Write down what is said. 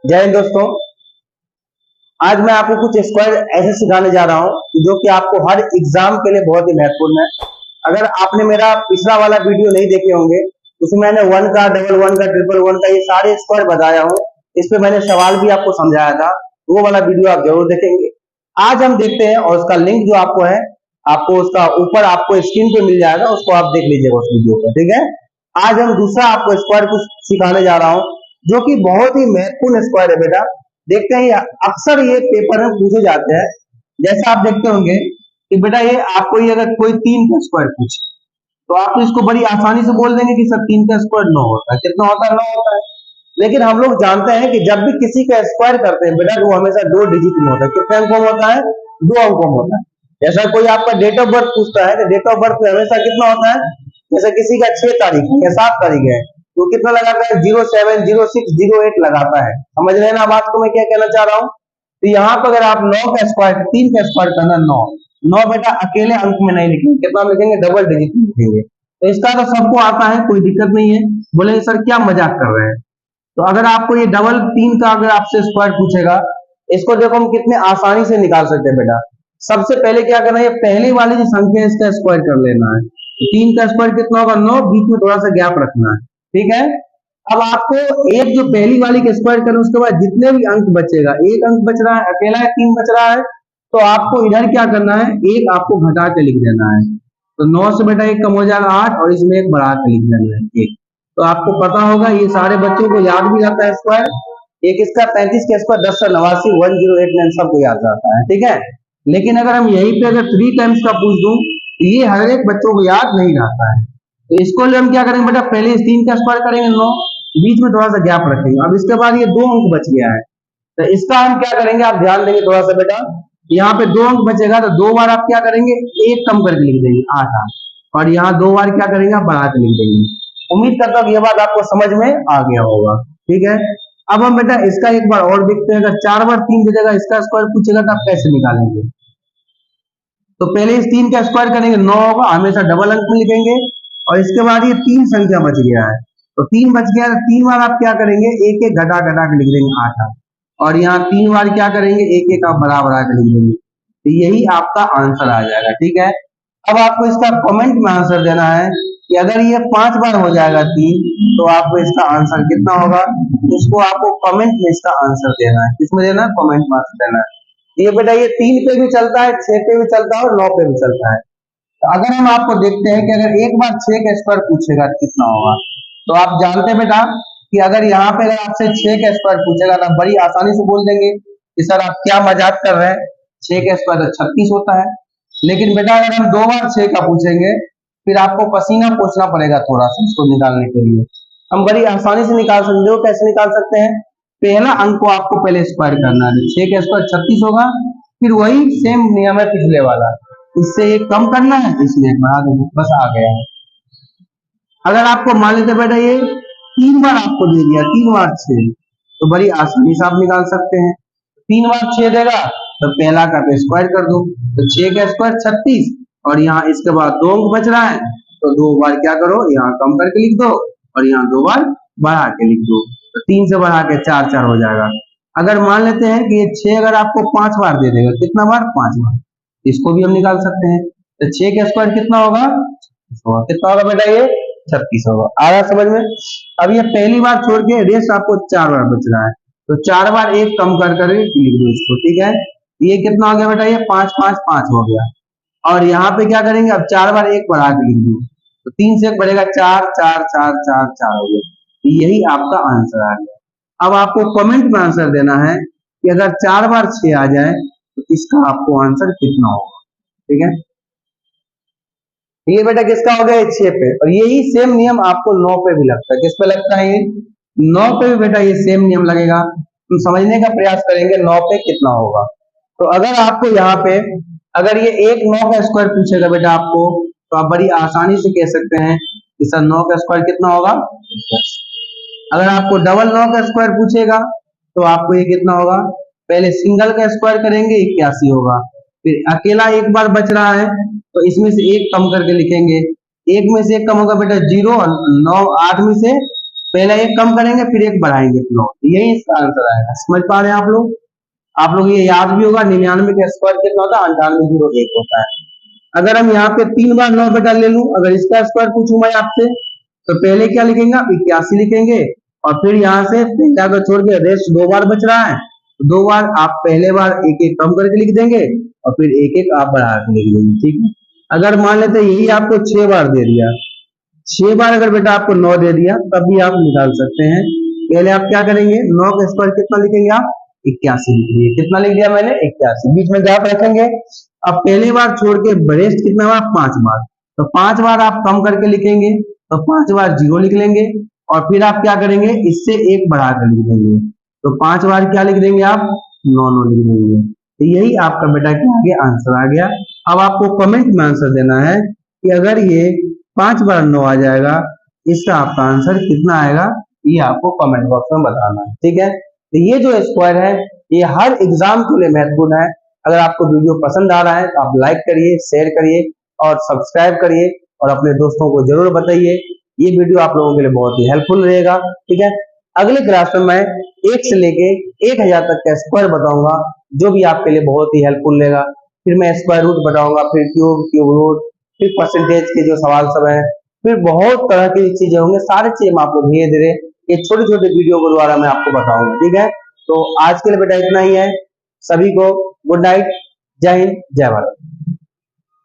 जय हिंद दोस्तों। आज मैं आपको कुछ स्क्वायर ऐसे सिखाने जा रहा हूँ जो कि आपको हर एग्जाम के लिए बहुत ही महत्वपूर्ण है। अगर आपने मेरा पिछला वाला वीडियो नहीं देखे होंगे, उसमें मैंने वन का, डबल वन का, ट्रिपल वन का ये सारे स्क्वायर बताया हूँ। इस पे मैंने सवाल भी आपको समझाया था, वो वाला वीडियो आप जरूर देखेंगे। आज हम देखते हैं और उसका लिंक जो आपको है, आपको उसका ऊपर आपको स्क्रीन पे मिल जाएगा, उसको आप देख लीजिएगा उस वीडियो को, ठीक है। आज हम दूसरा आपको स्क्वायर कुछ सिखाने जा रहा हूँ जो कि बहुत ही महत्वपूर्ण स्क्वायर है बेटा। देखते हैं अक्सर ये पेपर में पूछे जाते हैं। जैसे आप देखते होंगे कि बेटा ये आपको ये अगर कोई तीन का स्क्वायर पूछे तो आप इसको बड़ी आसानी से बोल देंगे कि सर तीन का स्क्वायर नौ होता है। कितना होता है? नौ होता है। लेकिन हम लोग जानते हैं कि जब भी किसी का स्क्वायर करते हैं बेटा, वो हमेशा दो डिजिट में होता है। कितने अंकों में होता है? दो अंकों में होता है। जैसा कोई आपका डेट ऑफ बर्थ पूछता है तो डेट ऑफ बर्थ में हमेशा कितना होता है? जैसे किसी का 6 तारीख है या 7 तारीख है तो कितना लगाता है? 07, 06, 08 लगाता है। समझ रहे हैं ना बात को मैं क्या कहना चाह रहा हूँ? तो यहाँ पर अगर आप नौ का स्क्वायर, तीन का स्क्वायर करना, नौ नौ बेटा अकेले अंक में नहीं लिखेंगे, कितना लिखेंगे? डबल डिजिट में लिखेंगे। तो इसका तो सबको आता है, कोई दिक्कत नहीं है। बोलेंगे सर क्या मजाक कर रहे हैं। तो अगर आपको ये डबल तीन का अगर आपसे स्क्वायर पूछेगा, इसको देखो हम कितने आसानी से निकाल सकते हैं बेटा। सबसे पहले क्या करना है, पहली वाली जो संख्या है इसका स्क्वायर कर लेना है। तो तीन का स्क्वायर कितना होगा? 9। बीच में थोड़ा सा गैप रखना है, ठीक है। अब आपको एक जो पहली वाली का स्क्वायर करें, उसके बाद जितने भी अंक बचेगा, एक अंक बच रहा है, अकेला है, तीन बच रहा है, तो आपको इधर क्या करना है? एक आपको घटा के लिख देना है। तो 9 से बेटा एक कम हो जाएगा 8 और इसमें एक बढ़ा के लिख देना है, एक। तो आपको पता होगा, ये सारे बच्चों को याद भी रहता है स्क्वायर। एक इसका 35 का स्क्वायर 1089, 1089 सबको याद रहता है, ठीक है। लेकिन अगर हम यहीं पे अगर 3 टाइम्स का पूछ दूं तो ये हर एक बच्चों को याद नहीं रहता है। तो इसको लिए हम क्या करेंगे बेटा, पहले इस 3 का स्क्वायर करेंगे 9, बीच में थोड़ा सा गैप रखेंगे। अब इसके बाद ये 2 अंक बच गया है, तो इसका हम क्या करेंगे, आप ध्यान देंगे थोड़ा सा बेटा। यहाँ पे 2 अंक बचेगा तो 2 बार आप क्या करेंगे? एक कम करके लिख देंगे, 8 8। और यहाँ 2 बार क्या करेंगे? आप बढ़ा के लिख देंगे। उम्मीद करता हूँ ये बात आपको समझ में आ गया होगा, ठीक है। अब हम बेटा इसका एक बार और देखते हैं। अगर 4 बार 3 की जगह इसका स्क्वायर पूछेगा तो आप कैसे निकालेंगे? तो पहले इस 3 का स्क्वायर करेंगे, 9 होगा, हमेशा डबल अंक में लिखेंगे। और इसके बाद ये 3 संख्या बच गया है, तो 3 बच गया, 3 बार आप क्या करेंगे? एक एक घटा घटा के लिख देंगे, 8 8। और यहाँ 3 बार क्या करेंगे? एक एक आप बढ़ा बढ़ा के लिख देंगे। तो यही आपका आंसर आ जाएगा, ठीक है। अब आपको इसका कमेंट में आंसर देना है कि अगर ये 5 बार हो जाएगा 3, तो आपको इसका आंसर कितना होगा? इसको आपको कमेंट में इसका आंसर देना है। किसमें देना है? कमेंट में आंसर देना है। ये बेटा ये 3 पे भी चलता है, 6 पे भी चलता है और 9 पे भी चलता है। तो अगर हम आपको देखते हैं कि अगर एक बार 6 का स्क्वायर पूछेगा तो कितना होगा, तो आप जानते हैं बेटा कि अगर यहाँ पे अगर आपसे 6 का स्क्वायर पूछेगा तो आप बड़ी आसानी से बोल देंगे कि सर आप क्या मजाक कर रहे हैं, 6 का स्क्वायर तो 36 होता है। लेकिन बेटा अगर हम 2 बार 6 का पूछेंगे, फिर आपको पसीना पोछना पड़ेगा थोड़ा सा इसको निकालने के लिए। हम बड़ी आसानी से निकाल सकते हो। कैसे निकाल सकते हैं? पहला अंक को आपको पहले स्क्वायर करना है। 6 का स्क्वायर 36 होगा, फिर वही सेम नियम है पिछले वाला, इससे एक कम करना है, इसमें एक बढ़ा देंगे, बस आ गया है। अगर आपको मान लेते बेटा ये 3 बार आपको दे दिया, 3 बार 6, तो बड़ी आसानी से आप निकाल सकते हैं। 3 बार 6 देगा तो पहला का पे स्क्वायर कर दो, तो 6 का स्क्वायर 36, और यहाँ इसके बाद 2 अंक बच रहा है, तो 2 बार क्या करो, यहाँ कम करके लिख दो और यहाँ 2 बार बढ़ा के लिख दो। तो 3 से बढ़ा के 4 4 हो जाएगा। अगर मान लेते हैं कि ये 6 अगर आपको 5 बार दे देगा, कितना बार? 5 बार, इसको भी हम निकाल सकते हैं। तो 6 का स्क्वायर कितना होगा? कितना होगा बेटा? ये 36 होगा। आ रहा समझ में? अब ये पहली बार छोड़ के रेस्ट आपको 4 बार बच रहा है, तो 4 बार एक कम कर कर लिख दो इसको, ठीक है। ये कितना हो गया बेटा? ये 5 5 5 हो गया। और यहाँ पे क्या करेंगे? अब 4 बार एक बढ़ा के लिख दो, तो 3 से एक बढ़ेगा 4 4 4 4 4 हो गया। तो यही आपका आंसर आ गया। अब आपको कमेंट में आंसर देना है कि अगर 4 बार 6 आ जाए तो इसका आपको आंसर कितना होगा, ठीक है। ये बेटा किसका हो गया? 6 पे। और यही सेम नियम आपको 9 पे भी लगता है। किस पे लगता है? ये 9 पे भी बेटा ये सेम नियम लगेगा। हम समझने का प्रयास करेंगे 9 पे कितना होगा। तो अगर आपको यहाँ पे अगर ये एक 9 का स्क्वायर पूछेगा बेटा आपको, तो आप बड़ी आसानी से कह सकते हैं कि सर 9 का स्क्वायर कितना होगा? 10। अगर आपको डबल 9 का स्क्वायर पूछेगा तो आपको ये कितना होगा? पहले सिंगल का स्क्वायर करेंगे, 81 होगा। फिर अकेला एक बार बच रहा है तो इसमें से एक कम करके लिखेंगे। एक में से एक कम होगा बेटा 0, 9 8 में से पहले एक कम करेंगे फिर एक बढ़ाएंगे 9, यही इसका आंसर आएगा। समझ पा रहे हैं आप लोग ये याद भी होगा। 99 का स्क्वायर कितना होता है? 9801 होता है। अगर हम यहाँ पे 3 बार 9 बेटा ले लूं, अगर इसका स्क्वायर पूछूं मैं आपसे, तो पहले क्या लिखेंगे आप? 81 लिखेंगे, और फिर यहाँ से पहला को छोड़ के रेस्ट 2 बार बच रहा है, तो 2 बार आप पहले बार एक एक कम करके लिख देंगे और फिर एक एक आप बढ़ा के लिख देंगे। ठीक है, अगर मान लेते यही आपको 6 बार दे दिया, 6 बार अगर बेटा आपको 9 दे दिया, तब भी आप निकाल सकते हैं। पहले आप क्या करेंगे? 9 का स्क्वायर कितना लिखेंगे आप? 81 लिखेंगे। कितना लिख दिया मैंने? 81। बीच में गैप रखेंगे। अब पहले बार छोड़ के रेस्ट कितना हुआ? 5 बार। तो 5 बार आप कम करके लिखेंगे, तो 5 बार 0 लिख लेंगे, और फिर आप क्या करेंगे? इससे एक बढ़ा कर लिख देंगे, तो 5 बार क्या लिख देंगे आप? 9 लिख देंगे। तो यही आपका बेटा क्या आ गया? आंसर आ गया। अब आपको कमेंट में आंसर देना है कि अगर ये 5 बार 9 आ जाएगा, इसका आपका आंसर कितना आएगा, ये आपको कमेंट बॉक्स में बताना है। ठीक है, तो ये जो स्क्वायर है ये हर एग्जाम के लिए महत्वपूर्ण है। अगर आपको वीडियो पसंद आ रहा है तो आप लाइक करिए, शेयर करिए और सब्सक्राइब करिए, और अपने दोस्तों को जरूर बताइए। ये वीडियो आप लोगों के लिए बहुत ही हेल्पफुल रहेगा। ठीक है, अगले क्लास में मैं 1 से लेके 1000 तक का स्क्वायर बताऊंगा, जो भी आपके लिए बहुत ही हेल्पफुल रहेगा। फिर मैं स्क्वायर रूट बताऊंगा, फिर क्यूब, क्यूब रूट, फिर परसेंटेज के जो सवाल सब है, फिर बहुत तरह की चीजें होंगे। सारी चीजें मैं आपको धीरे धीरे ये छोटे छोटे वीडियो के द्वारा मैं आपको बताऊंगा। ठीक है, तो आज के लिए बेटा इतना ही है। सभी को गुड नाइट, जय हिंद, जय भारत।